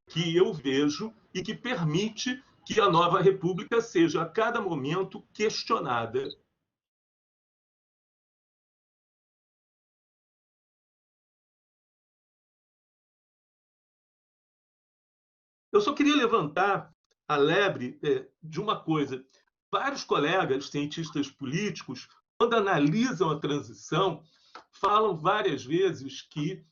que eu vejo e que permite que a nova república seja, a cada momento, questionada. Eu só queria levantar a lebre de uma coisa. Vários colegas cientistas políticos, quando analisam a transição, falam várias vezes que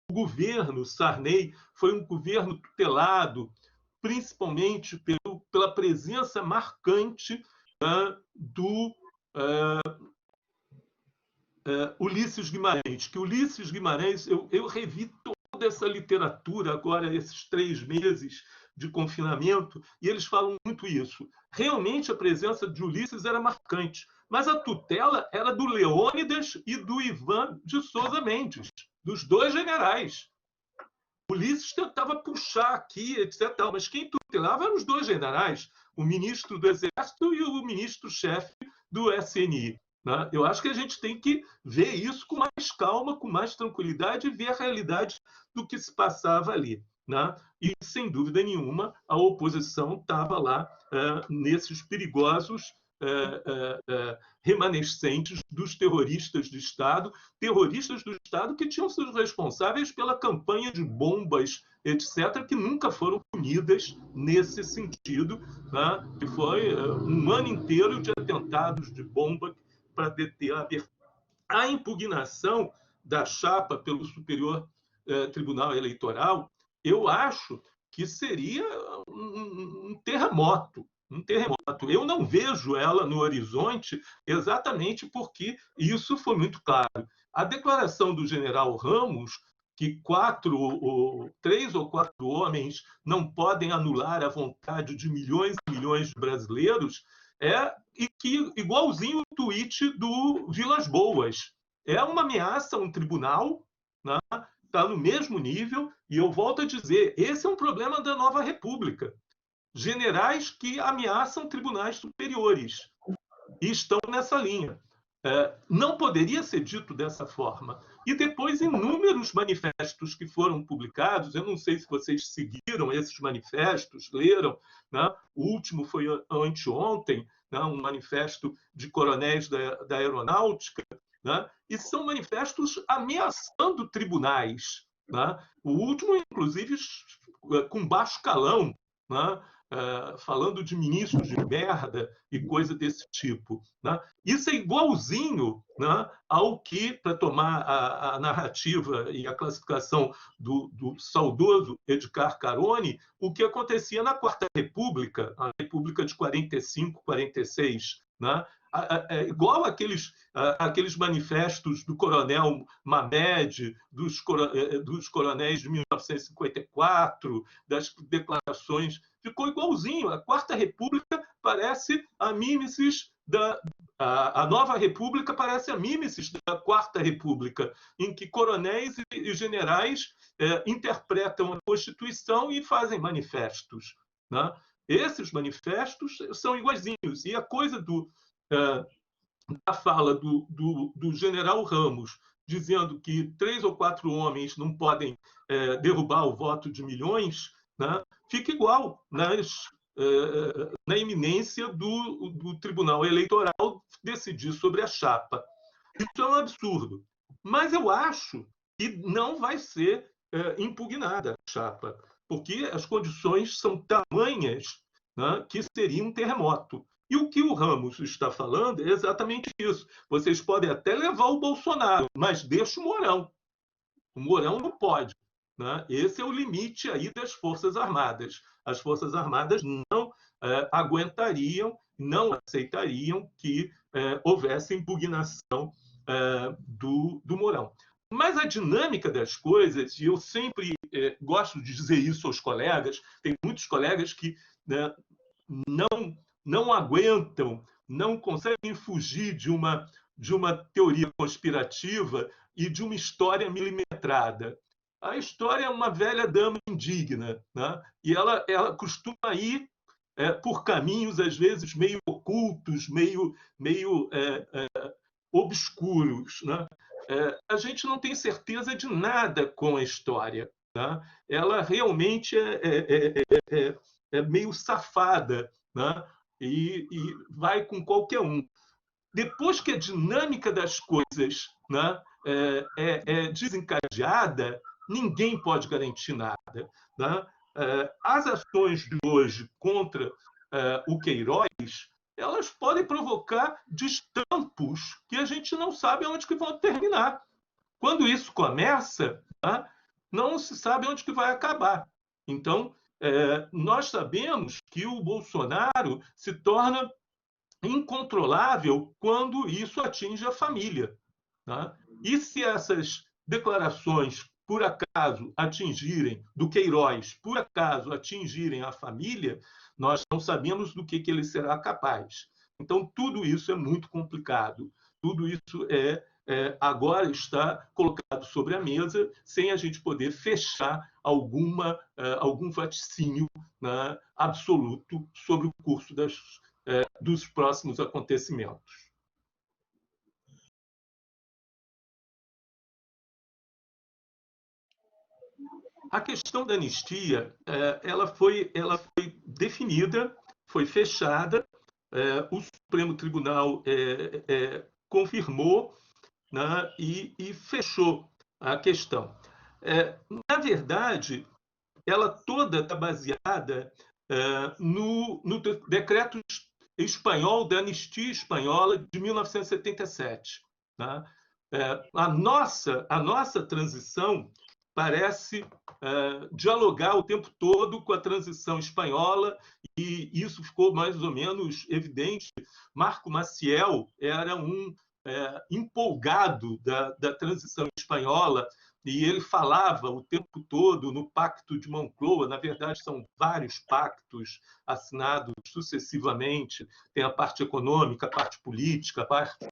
o governo Sarney foi um governo tutelado principalmente pela presença marcante do Ulisses Guimarães. Que Ulisses Guimarães, eu revi toda essa literatura agora, esses 3 meses de confinamento, e eles falam muito isso. Realmente a presença de Ulisses era marcante, mas a tutela era do Leônidas e do Ivan de Souza Mendes, dos 2 generais. Ulisses tentava puxar aqui, etc. Mas quem tutelava eram os 2 generais, o ministro do Exército e o ministro-chefe do SNI. Né? Eu acho que a gente tem que ver isso com mais calma, com mais tranquilidade e ver a realidade do que se passava ali. Né? E, sem dúvida nenhuma, a oposição estava lá nesses perigosos remanescentes dos terroristas de Estado que tinham sido responsáveis pela campanha de bombas, etc., que nunca foram punidas nesse sentido, né? Que foi um ano inteiro de atentados de bomba para deter a abertura. A impugnação da chapa pelo Superior Tribunal Eleitoral, eu acho que seria um terremoto. Um terremoto. Eu não vejo ela no horizonte exatamente porque isso foi muito claro. A declaração do general Ramos, que 3 ou 4 homens não podem anular a vontade de milhões e milhões de brasileiros, e que, igualzinho o tweet do Vilas Boas, é uma ameaça a um tribunal, né? Está no mesmo nível, e eu volto a dizer, esse é um problema da nova república. Generais que ameaçam tribunais superiores e estão nessa linha. Não poderia ser dito dessa forma. E depois, inúmeros manifestos que foram publicados, eu não sei se vocês seguiram esses manifestos, leram, né? O último foi anteontem, né? Um manifesto de coronéis da aeronáutica, né? E são manifestos ameaçando tribunais. Né? O último, inclusive, com baixo calão, né? Falando de ministros de merda e coisa desse tipo. Né? Isso é igualzinho, né, ao que, para tomar a narrativa e a classificação do saudoso Edgar Carone, o que acontecia na Quarta República, a República de 45, 46. Né? Igual aqueles manifestos do coronel Mamed, dos coronéis de 1954, das declarações, ficou igualzinho. A Quarta República parece a mímesis a nova república parece a mímesis da Quarta República, em que coronéis e generais interpretam a Constituição e fazem manifestos. Né? Esses manifestos são iguaizinhos. E a coisa da fala do general Ramos, dizendo que 3 ou 4 homens não podem derrubar o voto de milhões, né? Fica igual na iminência do Tribunal Eleitoral decidir sobre a chapa. Isso é um absurdo. Mas eu acho que não vai ser impugnada a chapa, porque as condições são tamanhas, né, que seria um terremoto. E o que o Ramos está falando é exatamente isso. Vocês podem até levar o Bolsonaro, mas deixa o Mourão. O Mourão não pode. Né? Esse é o limite aí das Forças Armadas. As Forças Armadas não aguentariam, não aceitariam que houvesse impugnação do Mourão. Mas a dinâmica das coisas, e eu sempre gosto de dizer isso aos colegas, tem muitos colegas que, né, não aguentam, não conseguem fugir de uma teoria conspirativa e de uma história milimetrada. A história é uma velha dama indigna, né? E ela costuma ir por caminhos, às vezes, meio ocultos, meio obscuros. Né? A gente não tem certeza de nada com a história. né, ela realmente é meio safada, né, e vai com qualquer um. Depois que a dinâmica das coisas, né, é desencadeada, ninguém pode garantir nada. Né? As ações de hoje contra o Queiroz, elas podem provocar destampos que a gente não sabe onde que vão terminar. Quando isso começa, né, não se sabe onde que vai acabar. Então, nós sabemos que o Bolsonaro se torna incontrolável quando isso atinge a família. Tá? E se essas declarações, por acaso, atingirem, do Queiroz, por acaso, atingirem a família, nós não sabemos do que ele será capaz. Então, tudo isso é muito complicado. Tudo isso agora está colocado sobre a mesa sem a gente poder fechar algum vaticínio, né, absoluto sobre o curso dos próximos acontecimentos. A questão da anistia, ela foi definida, foi fechada, o Supremo Tribunal confirmou, né, e fechou a questão. Na verdade, ela toda está baseada no decreto espanhol da anistia espanhola de 1977. Tá? A nossa transição parece dialogar o tempo todo com a transição espanhola, e isso ficou mais ou menos evidente. Marco Maciel era um empolgado da transição espanhola, e ele falava o tempo todo no Pacto de Moncloa. Na verdade, são vários pactos assinados sucessivamente. Tem a parte econômica, a parte política, a parte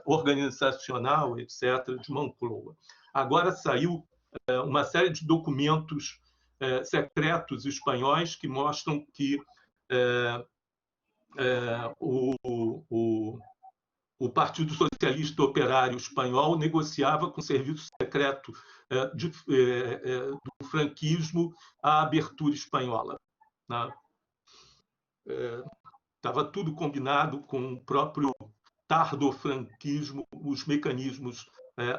organizacional, etc., de Moncloa. Agora saiu uma série de documentos secretos espanhóis que mostram que o Partido Socialista Operário Espanhol negociava com o serviço secreto do franquismo a abertura espanhola. Estava tudo combinado com o próprio tardofranquismo, os mecanismos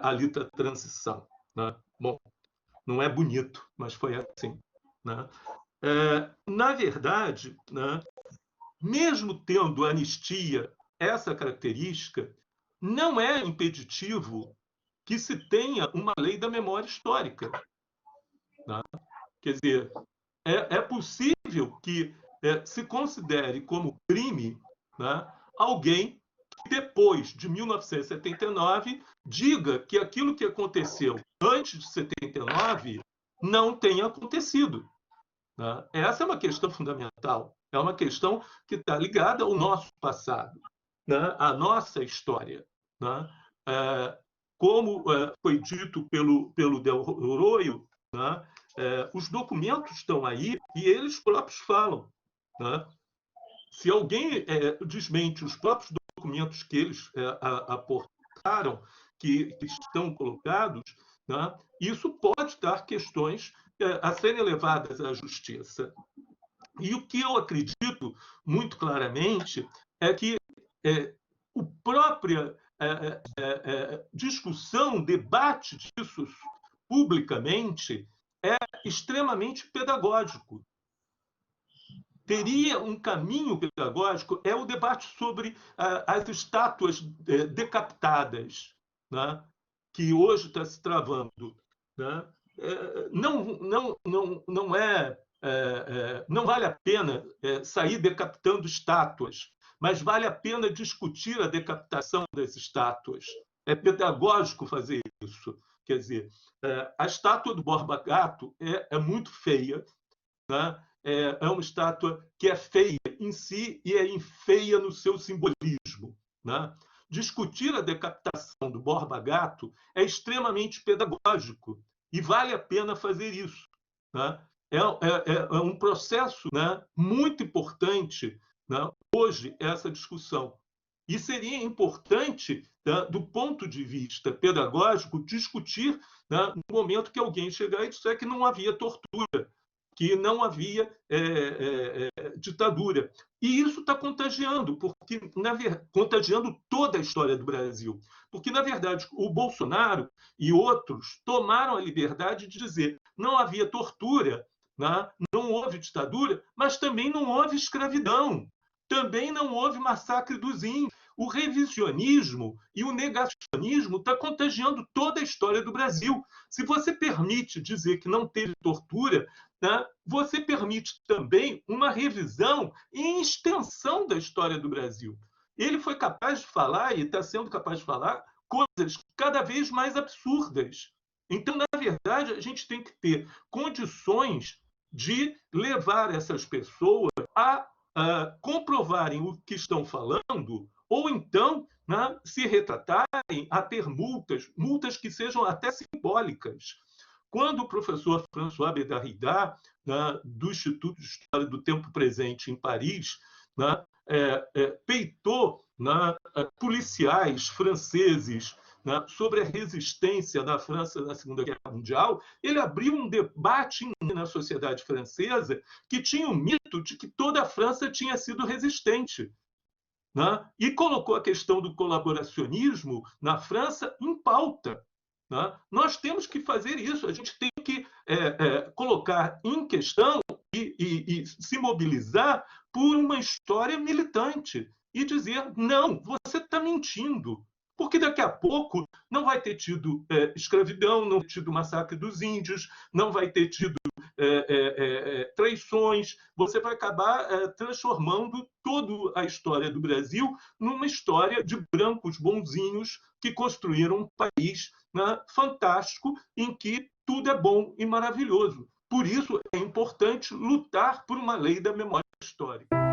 ali da transição. Né? Bom, não é bonito, mas foi assim. Né? Na verdade, né, mesmo tendo anistia essa característica, não é impeditivo que se tenha uma lei da memória histórica. Né? Quer dizer, é possível que se considere como crime, né, alguém que, depois de 1979, diga que aquilo que aconteceu antes de 79 não tenha acontecido. Né? Essa é uma questão fundamental. É uma questão que está ligada ao nosso passado, né? À nossa história. Né? Como foi dito pelo Del Roio, né? Os documentos estão aí e eles próprios falam. Né? Se alguém desmente os próprios documentos que eles aportaram, que estão colocados, né? Isso pode dar questões a serem levadas à justiça. E o que eu acredito muito claramente é que a própria discussão, debate disso publicamente é extremamente pedagógico. Teria um caminho pedagógico, é o debate sobre as estátuas decapitadas, né, que hoje está se travando. Né? Não vale a pena sair decapitando estátuas, mas vale a pena discutir a decapitação das estátuas. É pedagógico fazer isso. Quer dizer, a estátua do Borba Gato é muito feia, né? É uma estátua que é feia em si e é feia no seu simbolismo. Né? Discutir a decapitação do Borba Gato é extremamente pedagógico e vale a pena fazer isso. Né? É um processo, né, muito importante, né, hoje, essa discussão. E seria importante, tá, do ponto de vista pedagógico, discutir, tá, no momento que alguém chegar e disser que não havia tortura, que não havia ditadura. E isso está contagiando, contagiando toda a história do Brasil. Porque, na verdade, o Bolsonaro e outros tomaram a liberdade de dizer não havia tortura, né? Não houve ditadura, mas também não houve escravidão. Também não houve massacre dos índios. O revisionismo e o negacionismo está contagiando toda a história do Brasil. Se você permite dizer que não teve tortura, né, você permite também uma revisão e extensão da história do Brasil. Ele foi capaz de falar, e está sendo capaz de falar, coisas cada vez mais absurdas. Então, na verdade, a gente tem que ter condições de levar essas pessoas a comprovarem o que estão falando, ou então, né, se retratarem a ter multas que sejam até simbólicas. Quando o professor François Bédard, né, do Instituto de História do Tempo Presente em Paris, né, peitou, né, policiais franceses, né, sobre a resistência da França na Segunda Guerra Mundial, ele abriu um debate na sociedade francesa que tinha o mito de que toda a França tinha sido resistente, né, e colocou a questão do colaboracionismo na França em pauta. Né? Nós temos que fazer isso, a gente tem que colocar em questão e se mobilizar por uma história militante e dizer, não, você está mentindo. Porque daqui a pouco não vai ter tido escravidão, não vai ter tido massacre dos índios, não vai ter tido traições, você vai acabar transformando toda a história do Brasil numa história de brancos bonzinhos que construíram um país, né, fantástico, em que tudo é bom e maravilhoso. Por isso é importante lutar por uma lei da memória histórica.